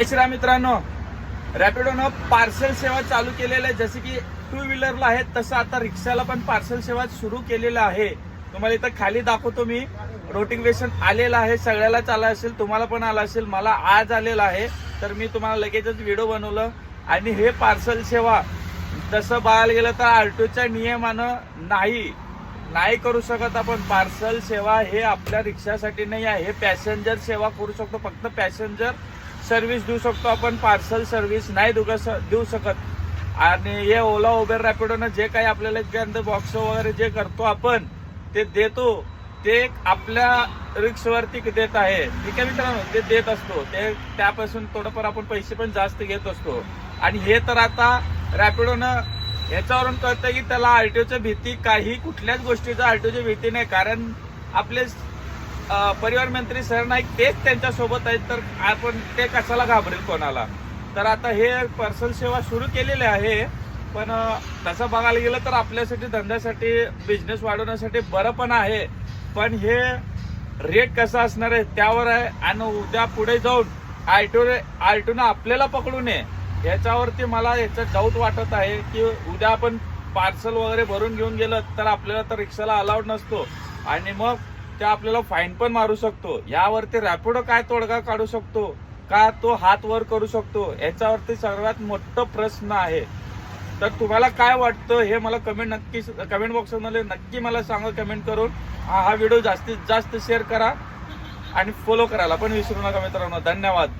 श्रीराम मित्रांनो, रॅपिडोनं पार्सल सेवा चालू केलेल्या आहे. जसे की टू व्हीलरला आहे तसं आता रिक्षाला पण पार्सल सेवा सुरू केलेलं आहे. तुम्हाला इथं खाली दाखवतो मी. नोटिफिकेशन आलेलं आहे, सगळ्यालाच आला असेल, तुम्हाला पण आला असेल. मला आज आलेला आहे, तर मी तुम्हाला लगेचच व्हिडिओ बनवलं. आणि हे पार्सल सेवा तसं बघायला गेलं तर आरटीओच्या नियमानं नाही करू शकत आपण. पार्सल सेवा हे आपल्या रिक्षासाठी नाही आहे, हे पॅसेंजर सेवा करू शकतो. फक्त पॅसेंजर सर्व्हिस देऊ शकतो आपण, पार्सल सर्व्हिस नाही देऊ शकत. आणि हे ओला उबेर रॅपिडोनं जे काही आपल्याला बॉक्स वगैरे जे करतो आपण ते देतो, ते आपल्या रिक्षावरती देत आहे. ठीक आहे मित्रांनो, ते देत असतो, ते त्यापासून थोडंफार आपण पैसे पण जास्त घेत असतो. आणि हे तर आता रॅपिडोनं याच्यावरून कळतं की त्याला आरटीओची भीती, काही कुठल्याच गोष्टीचा आरटीओची भीती नाही. कारण आपले परिवहन मंत्री सर नाईक तेच त्यांच्या सोबत आहेत, तर आपण ते कशाला घाबरेल कोणाला. तर आता हे पार्सल सेवा सुरू केलेली आहे. पण तसं बघायला गेलं तर आपल्यासाठी, धंद्यासाठी, बिझनेस वाढवण्यासाठी बरं पण आहे. पण हे रेट कसा असणार आहे त्यावर आहे. आणि उद्या पुढे जाऊन आरटीओनं आपल्याला पकडू नये याच्यावरती मला याचा डाऊट वाटत आहे की उद्या आपण पार्सल वगैरे भरून घेऊन गेलं तर आपल्याला तर रिक्षाला अलाउड नसतो, आणि मग ते आपल्याला फाईन पण मारू शकतो. यावरती रॅपिडो काय तोडगा काढू शकतो का, तो हात वर करू शकतो, याच्यावरती सर्वात मोठा प्रश्न आहे. तर तुम्हाला काय वाटतं हे मला कमेंट बॉक्समध्ये नक्की मला सांगा कमेंट करून. हा व्हिडिओ जास्तीत जास्त शेअर करा आणि फॉलो करायला पण विसरू नका मित्रांनो. धन्यवाद.